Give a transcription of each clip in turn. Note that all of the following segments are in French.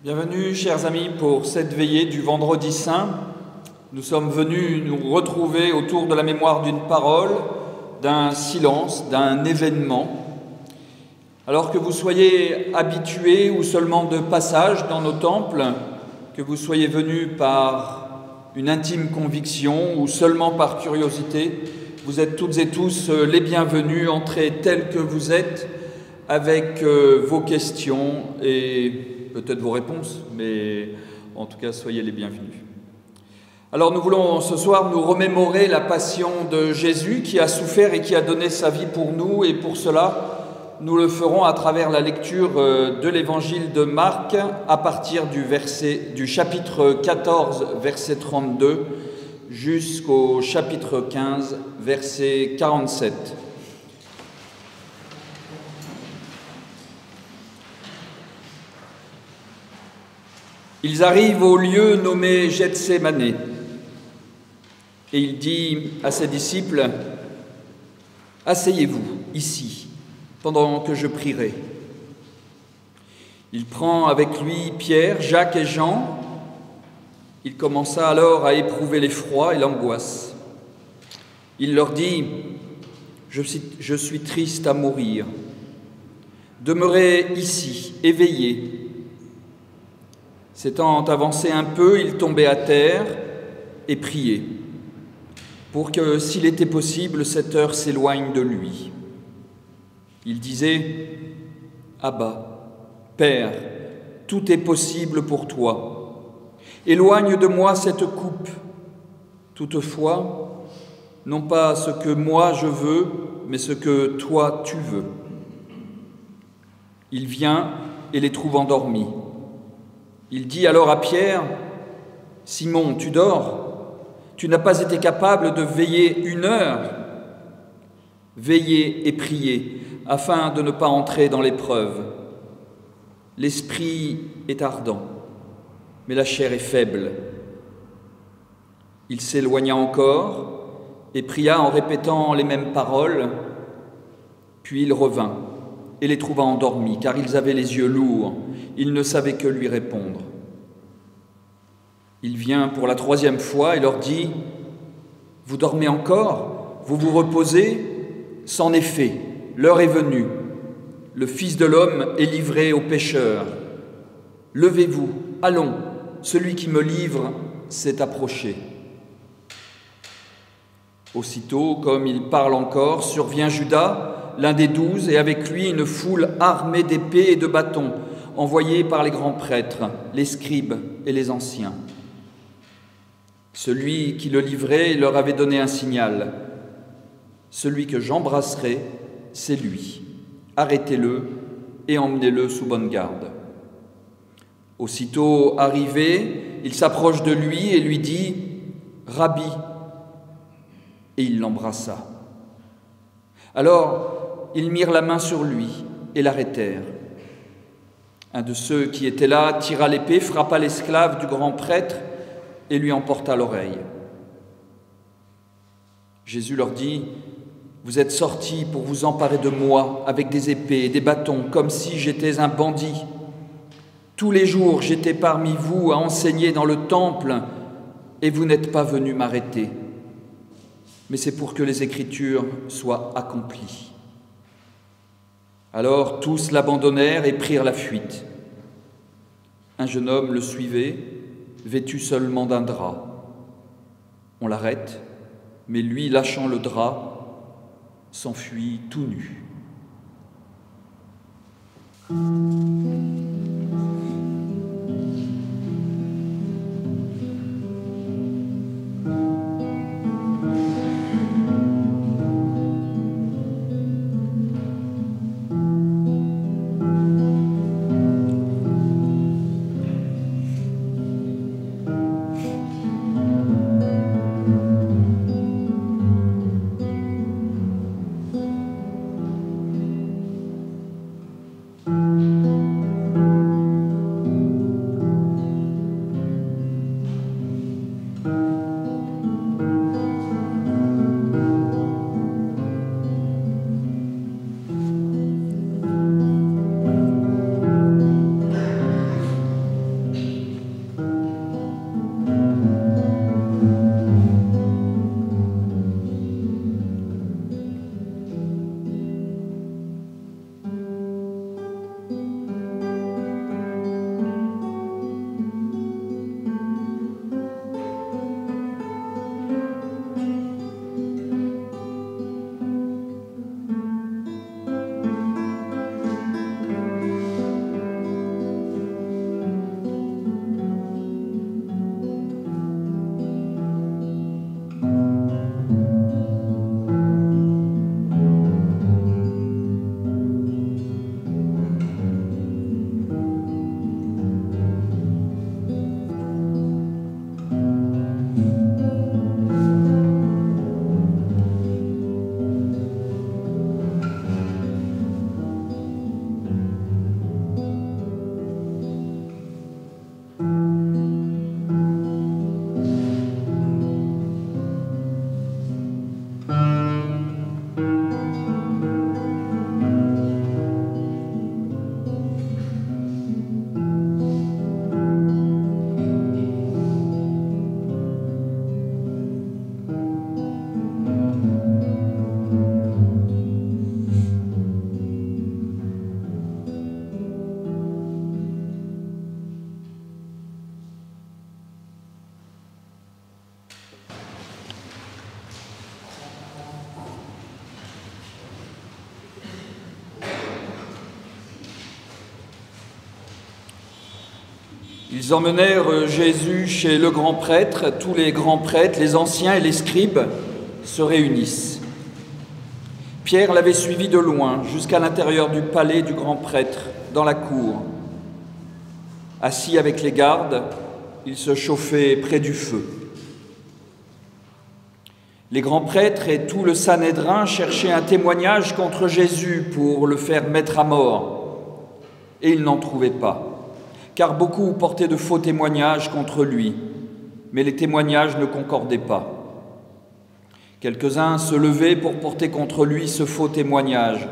Bienvenue, chers amis, pour cette veillée du Vendredi Saint. Nous sommes venus nous retrouver autour de la mémoire d'une parole, d'un silence, d'un événement. Alors que vous soyez habitués ou seulement de passage dans nos temples, que vous soyez venus par une intime conviction ou seulement par curiosité, vous êtes toutes et tous les bienvenus, entrez tels que vous êtes, avec vos questions et peut-être vos réponses, mais en tout cas, soyez les bienvenus. Alors nous voulons ce soir nous remémorer la passion de Jésus qui a souffert et qui a donné sa vie pour nous, et pour cela, nous le ferons à travers la lecture de l'évangile de Marc à partir du chapitre 14, verset 32, jusqu'au chapitre 15, verset 47. Ils arrivent au lieu nommé Gethsémané, et il dit à ses disciples : « Asseyez-vous ici, pendant que je prierai. » Il prend avec lui Pierre, Jacques et Jean. Il commença alors à éprouver l'effroi et l'angoisse. Il leur dit : « Je suis triste à mourir. Demeurez ici, éveillés. » S'étant avancé un peu, il tombait à terre et priait, pour que, s'il était possible, cette heure s'éloigne de lui. Il disait : « Abba, Père, tout est possible pour toi. Éloigne de moi cette coupe. Toutefois, non pas ce que moi je veux, mais ce que toi tu veux. » Il vient et les trouve endormis. Il dit alors à Pierre : « Simon, tu dors ? Tu n'as pas été capable de veiller 1 heure ? Veillez et priez, afin de ne pas entrer dans l'épreuve. L'esprit est ardent, mais la chair est faible. » Il s'éloigna encore et pria en répétant les mêmes paroles. Puis il revint et les trouva endormis, car ils avaient les yeux lourds. Ils ne savaient que lui répondre. Il vient pour la 3e fois et leur dit : « Vous dormez encore ? Vous vous reposez ? C'en est fait, l'heure est venue. Le Fils de l'homme est livré aux pécheurs. Levez-vous, allons, celui qui me livre s'est approché. » Aussitôt, comme il parle encore, survient Judas, l'un des 12, et avec lui une foule armée d'épées et de bâtons, envoyés par les grands prêtres, les scribes et les anciens. Celui qui le livrait leur avait donné un signal : « Celui que j'embrasserai, c'est lui. Arrêtez-le et emmenez-le sous bonne garde. » Aussitôt arrivé, il s'approche de lui et lui dit : « Rabbi !» Et il l'embrassa. Alors ils mirent la main sur lui et l'arrêtèrent. Un de ceux qui étaient là tira l'épée, frappa l'esclave du grand prêtre et lui emporta l'oreille. Jésus leur dit : « Vous êtes sortis pour vous emparer de moi avec des épées et des bâtons, comme si j'étais un bandit. Tous les jours, j'étais parmi vous à enseigner dans le temple, et vous n'êtes pas venus m'arrêter. Mais c'est pour que les Écritures soient accomplies. » Alors tous l'abandonnèrent et prirent la fuite. Un jeune homme le suivait, vêtu seulement d'un drap. On l'arrête, mais lui, lâchant le drap, s'enfuit tout nu. Ils emmenèrent Jésus chez le grand prêtre. Tous les grands prêtres, les anciens et les scribes se réunissent. Pierre l'avait suivi de loin jusqu'à l'intérieur du palais du grand prêtre, dans la cour. Assis avec les gardes, il se chauffait près du feu. Les grands prêtres et tout le Sanhédrin cherchaient un témoignage contre Jésus pour le faire mettre à mort, et ils n'en trouvaient pas. Car beaucoup portaient de faux témoignages contre lui, mais les témoignages ne concordaient pas. Quelques-uns se levaient pour porter contre lui ce faux témoignage.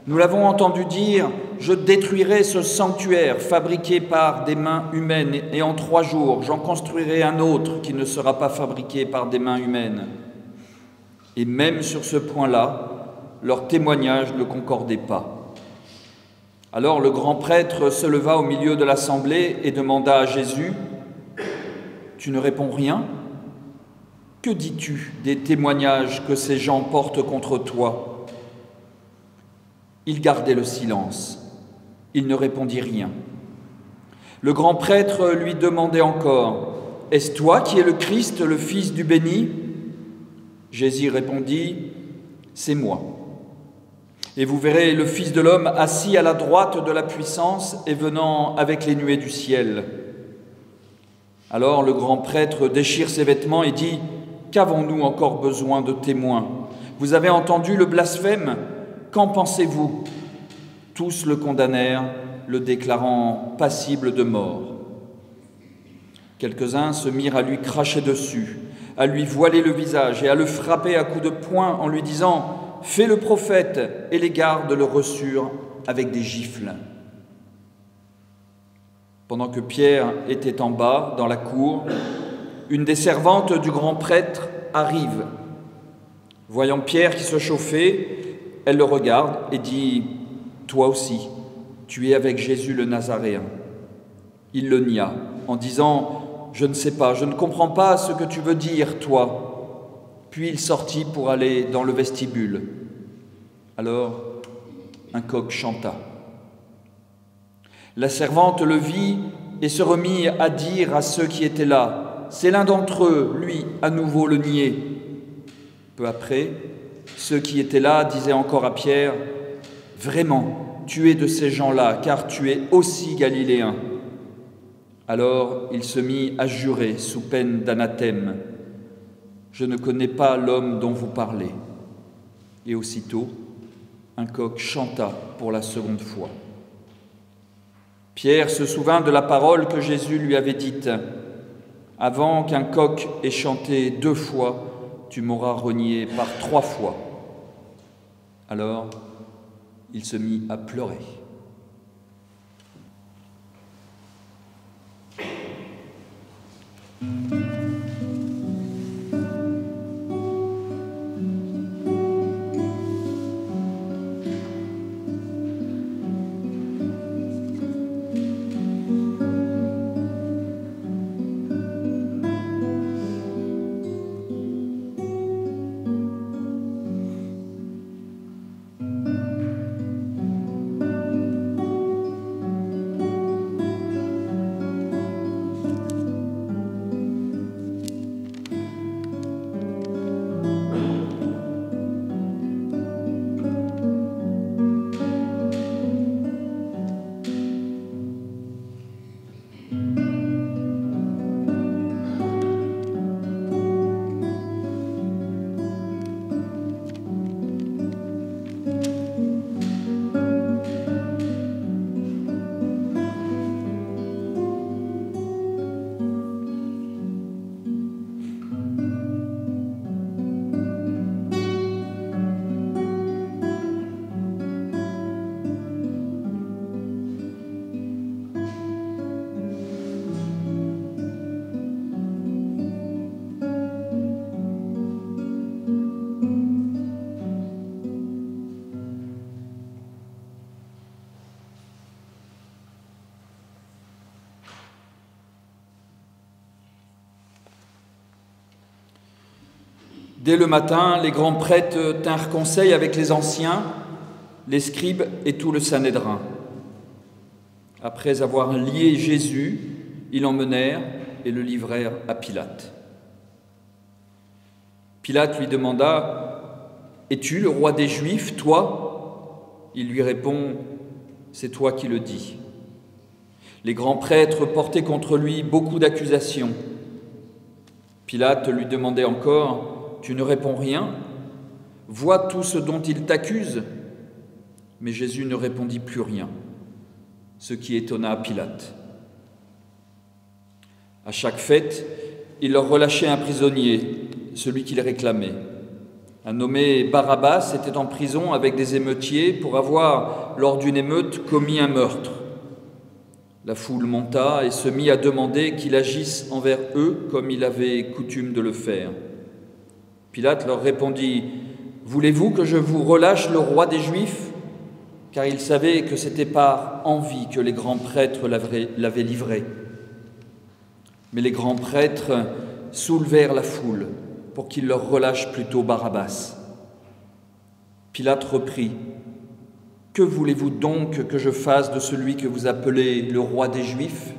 Nous l'avons entendu dire, « Je détruirai ce sanctuaire fabriqué par des mains humaines, et en 3 jours, j'en construirai un autre qui ne sera pas fabriqué par des mains humaines. » Et même sur ce point-là, leurs témoignages ne concordaient pas. Alors le grand prêtre se leva au milieu de l'assemblée et demanda à Jésus, « Tu ne réponds rien ? Que dis-tu des témoignages que ces gens portent contre toi ?» Il gardait le silence. Il ne répondit rien. Le grand prêtre lui demandait encore, « Est-ce toi qui es le Christ, le Fils du béni ?» Jésus répondit, « C'est moi. Et vous verrez le Fils de l'homme assis à la droite de la puissance et venant avec les nuées du ciel. » Alors le grand prêtre déchire ses vêtements et dit, « Qu'avons-nous encore besoin de témoins? Vous avez entendu le blasphème? Qu'en pensez-vous » Tous le condamnèrent, le déclarant passible de mort. Quelques-uns se mirent à lui cracher dessus, à lui voiler le visage et à le frapper à coups de poing en lui disant « Fais le prophète » et les gardes le reçurent avec des gifles. Pendant que Pierre était en bas, dans la cour, une des servantes du grand prêtre arrive. Voyant Pierre qui se chauffait, elle le regarde et dit « Toi aussi, tu es avec Jésus le Nazaréen. » Il le nia en disant « Je ne sais pas, je ne comprends pas ce que tu veux dire, toi. » Puis il sortit pour aller dans le vestibule. Alors, un coq chanta. La servante le vit et se remit à dire à ceux qui étaient là, « C'est l'un d'entre eux, lui, à nouveau le nier. » Peu après, ceux qui étaient là disaient encore à Pierre, « Vraiment, tu es de ces gens-là, car tu es aussi galiléen. » Alors il se mit à jurer sous peine d'anathème, « Je ne connais pas l'homme dont vous parlez. » Et aussitôt, un coq chanta pour la seconde fois. Pierre se souvint de la parole que Jésus lui avait dite, « Avant qu'un coq ait chanté 2 fois, tu m'auras renié par 3 fois. » Alors, il se mit à pleurer. Dès le matin, les grands prêtres tinrent conseil avec les anciens, les scribes et tout le Sanhédrin. Après avoir lié Jésus, ils l'emmenèrent et le livrèrent à Pilate. Pilate lui demanda « Es-tu le roi des Juifs, toi ?» Il lui répond « C'est toi qui le dis. » Les grands prêtres portaient contre lui beaucoup d'accusations. Pilate lui demandait encore « Tu ne réponds rien ? Vois tout ce dont il t'accuse ?» Mais Jésus ne répondit plus rien, ce qui étonna Pilate. À chaque fête, il leur relâchait un prisonnier, celui qu'il réclamait. Un nommé Barabbas était en prison avec des émeutiers pour avoir, lors d'une émeute, commis un meurtre. La foule monta et se mit à demander qu'il agisse envers eux comme il avait coutume de le faire. Pilate leur répondit « Voulez-vous que je vous relâche le roi des Juifs ?» Car il savait que c'était par envie que les grands prêtres l'avaient livré. Mais les grands prêtres soulevèrent la foule pour qu'il leur relâche plutôt Barabbas. Pilate reprit « Que voulez-vous donc que je fasse de celui que vous appelez le roi des Juifs ?»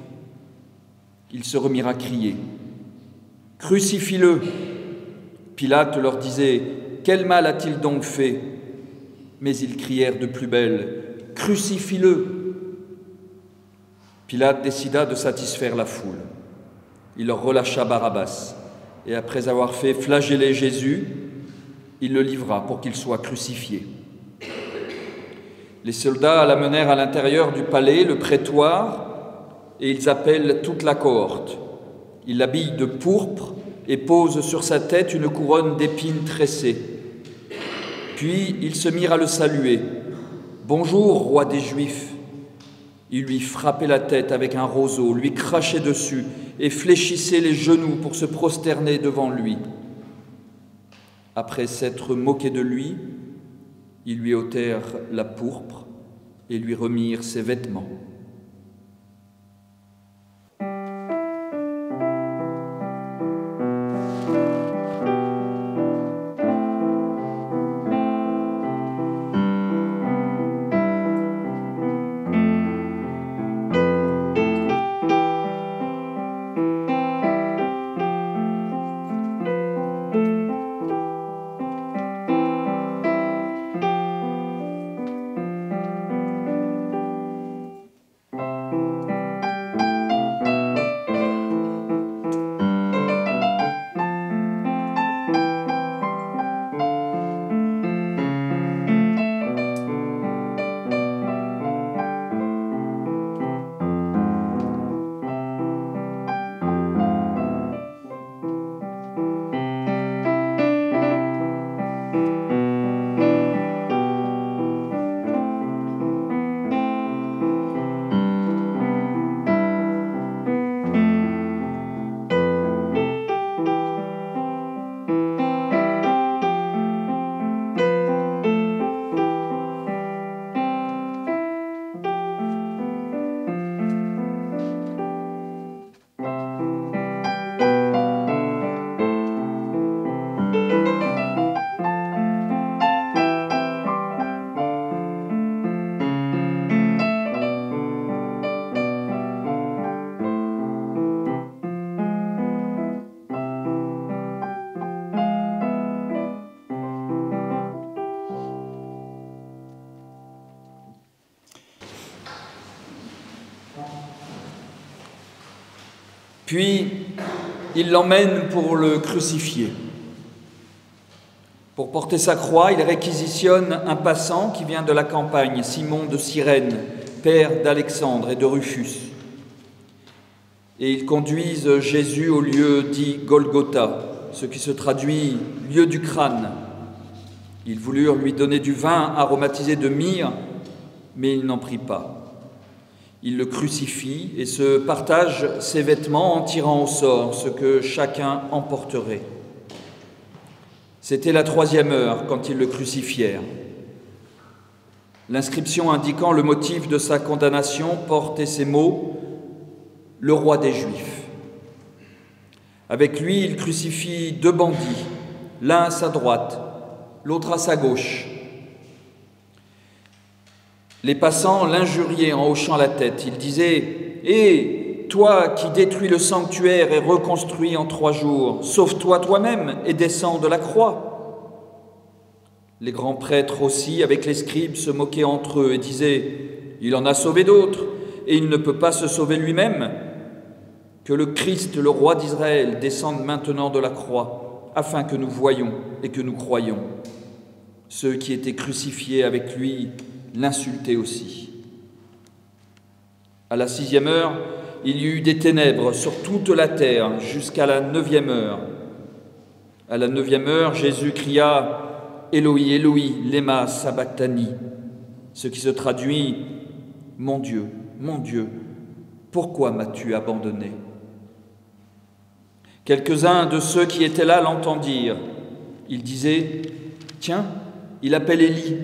Ils se remirent à crier « Crucifie-le » Pilate leur disait « Quel mal a-t-il donc fait ?» Mais ils crièrent de plus belle « Crucifie-le » Pilate décida de satisfaire la foule. Il leur relâcha Barabbas, et après avoir fait flageller Jésus, il le livra pour qu'il soit crucifié. Les soldats l'amenèrent à l'intérieur du palais, le prétoire, et ils appellent toute la cohorte. Ils l'habillent de pourpre et posent sur sa tête une couronne d'épines tressées. Puis ils se mirent à le saluer. « Bonjour, roi des Juifs !» Ils lui frappaient la tête avec un roseau, lui crachaient dessus et fléchissaient les genoux pour se prosterner devant lui. Après s'être moqués de lui, ils lui ôtèrent la pourpre et lui remirent ses vêtements. Puis, il l'emmène pour le crucifier. Pour porter sa croix, il réquisitionne un passant qui vient de la campagne, Simon de Cyrène, père d'Alexandre et de Rufus. Et ils conduisent Jésus au lieu dit Golgotha, ce qui se traduit « lieu du crâne ». Ils voulurent lui donner du vin aromatisé de myrrhe, mais il n'en prit pas. Il le crucifie et se partage ses vêtements en tirant au sort ce que chacun emporterait. C'était la 3e heure quand ils le crucifièrent. L'inscription indiquant le motif de sa condamnation portait ces mots « Le roi des Juifs ». Avec lui, il crucifie 2 bandits, l'un à sa droite, l'autre à sa gauche. Les passants l'injuriaient en hochant la tête. Ils disaient « Hé, toi qui détruis le sanctuaire et reconstruis en 3 jours, sauve-toi toi-même et descends de la croix. » Les grands prêtres aussi, avec les scribes, se moquaient entre eux et disaient « Il en a sauvé d'autres, et il ne peut pas se sauver lui-même. Que le Christ, le roi d'Israël, descende maintenant de la croix, afin que nous voyions et que nous croyions. » Ceux qui étaient crucifiés avec lui l'insultaient aussi. À la 6e heure, il y eut des ténèbres sur toute la terre jusqu'à la 9e heure. À la 9e heure, Jésus cria « Éloi, Éloi, lema sabachthani », ce qui se traduit « Mon Dieu, pourquoi m'as-tu abandonné ?» Quelques-uns de ceux qui étaient là l'entendirent. Ils disaient « Tiens, il appelle Élie. »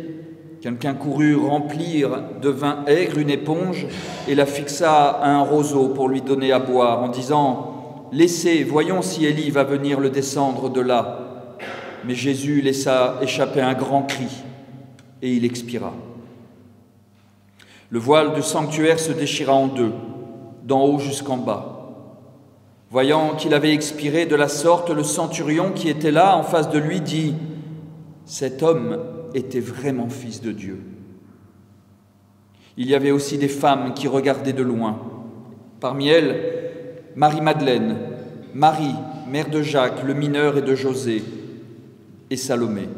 Quelqu'un courut remplir de vin aigre une éponge et la fixa à un roseau pour lui donner à boire, en disant « Laissez, voyons si Élie va venir le descendre de là. » Mais Jésus laissa échapper un grand cri, et il expira. Le voile du sanctuaire se déchira en 2, d'en haut jusqu'en bas. Voyant qu'il avait expiré de la sorte, le centurion qui était là en face de lui dit « Cet homme était vraiment fils de Dieu. » Il y avait aussi des femmes qui regardaient de loin. Parmi elles, Marie-Madeleine, Marie, mère de Jacques, le mineur, et de José, et Salomé,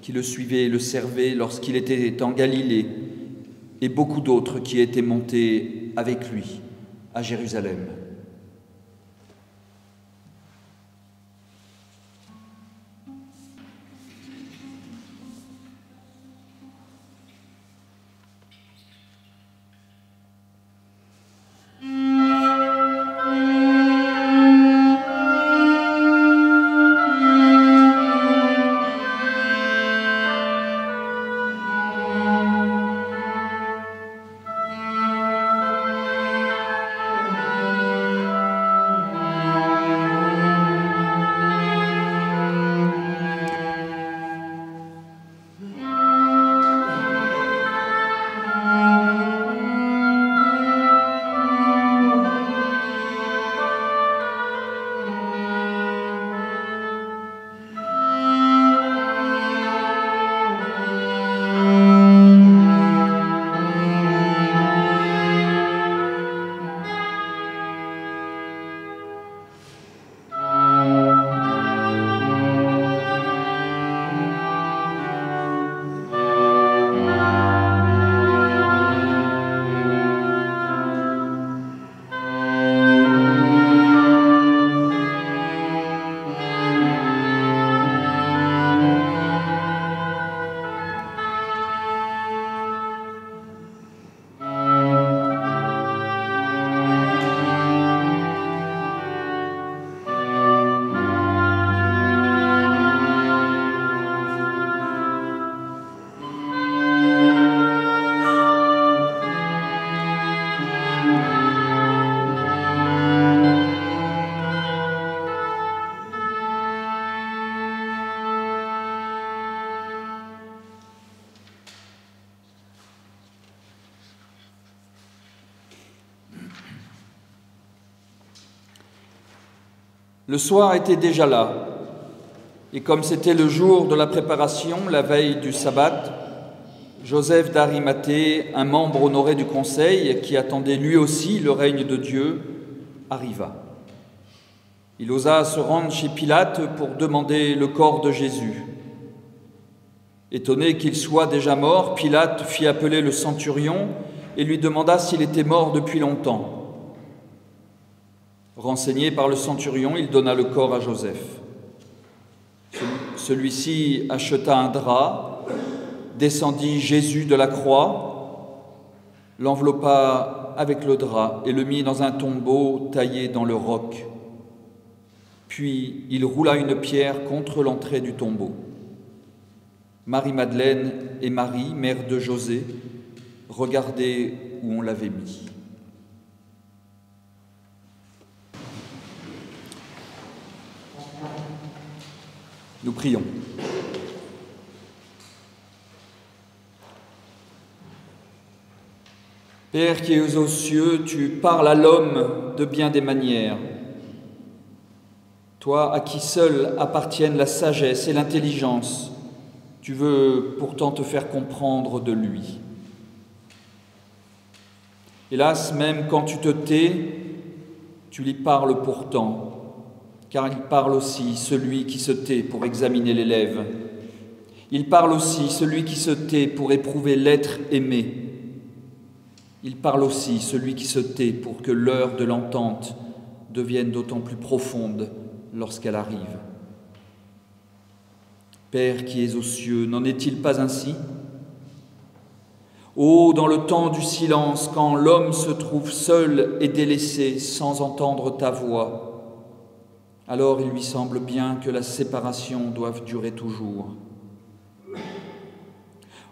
qui le suivait et le servait lorsqu'il était en Galilée, et beaucoup d'autres qui étaient montés avec lui à Jérusalem. Le soir était déjà là, et comme c'était le jour de la préparation, la veille du sabbat, Joseph d'Arimathée, un membre honoré du conseil, qui attendait lui aussi le règne de Dieu, arriva. Il osa se rendre chez Pilate pour demander le corps de Jésus. Étonné qu'il soit déjà mort, Pilate fit appeler le centurion et lui demanda s'il était mort depuis longtemps. Renseigné par le centurion, il donna le corps à Joseph. Celui-ci acheta un drap, descendit Jésus de la croix, l'enveloppa avec le drap et le mit dans un tombeau taillé dans le roc. Puis il roula une pierre contre l'entrée du tombeau. Marie-Madeleine et Marie, mère de José, regardaient où on l'avait mis. Nous prions. Père qui es aux cieux, tu parles à l'homme de bien des manières. Toi, à qui seul appartiennent la sagesse et l'intelligence, tu veux pourtant te faire comprendre de lui. Hélas, même quand tu te tais, tu lui parles pourtant, car il parle aussi, celui qui se tait pour examiner l'élève. Il parle aussi, celui qui se tait pour éprouver l'être aimé. Il parle aussi, celui qui se tait pour que l'heure de l'entente devienne d'autant plus profonde lorsqu'elle arrive. Père qui es aux cieux, n'en est-il pas ainsi ? Ô, dans le temps du silence, quand l'homme se trouve seul et délaissé sans entendre ta voix, alors il lui semble bien que la séparation doive durer toujours.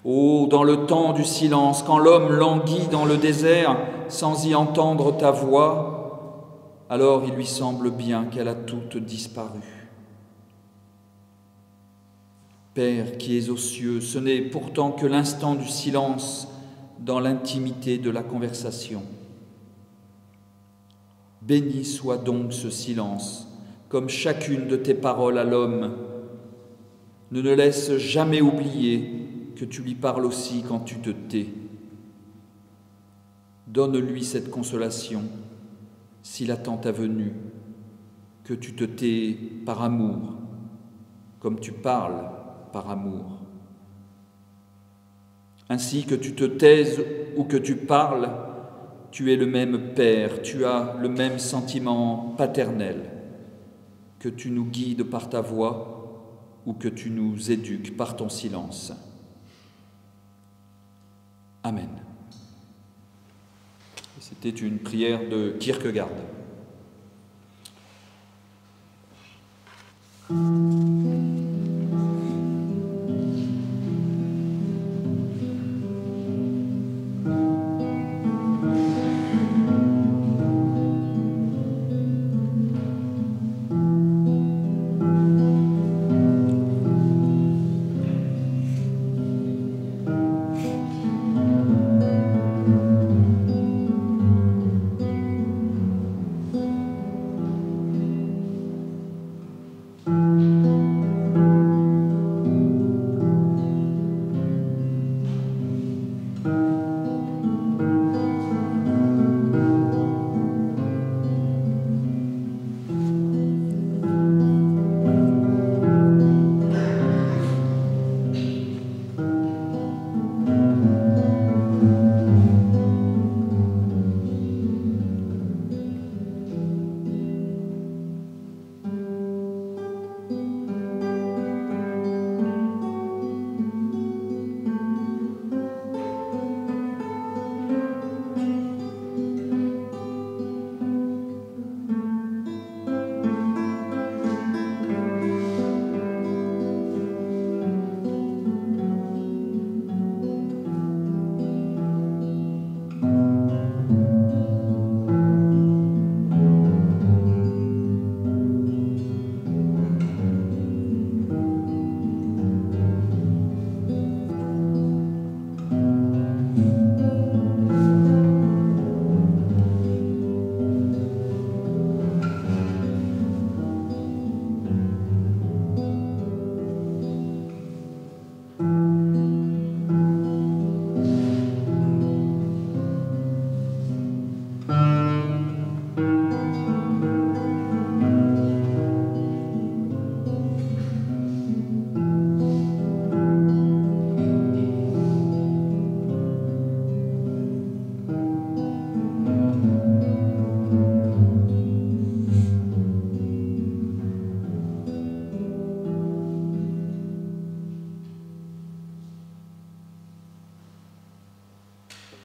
Ô, dans le temps du silence, quand l'homme languit dans le désert sans y entendre ta voix, alors il lui semble bien qu'elle a toute disparu. Père qui es aux cieux, ce n'est pourtant que l'instant du silence dans l'intimité de la conversation. Béni soit donc ce silence, comme chacune de tes paroles à l'homme. Ne laisse jamais oublier que tu lui parles aussi quand tu te tais. Donne-lui cette consolation, s'il attend ta venue, que tu te tais par amour, comme tu parles par amour. Ainsi que tu te taises ou que tu parles, tu es le même Père, tu as le même sentiment paternel, que tu nous guides par ta voix ou que tu nous éduques par ton silence. Amen. C'était une prière de Kierkegaard.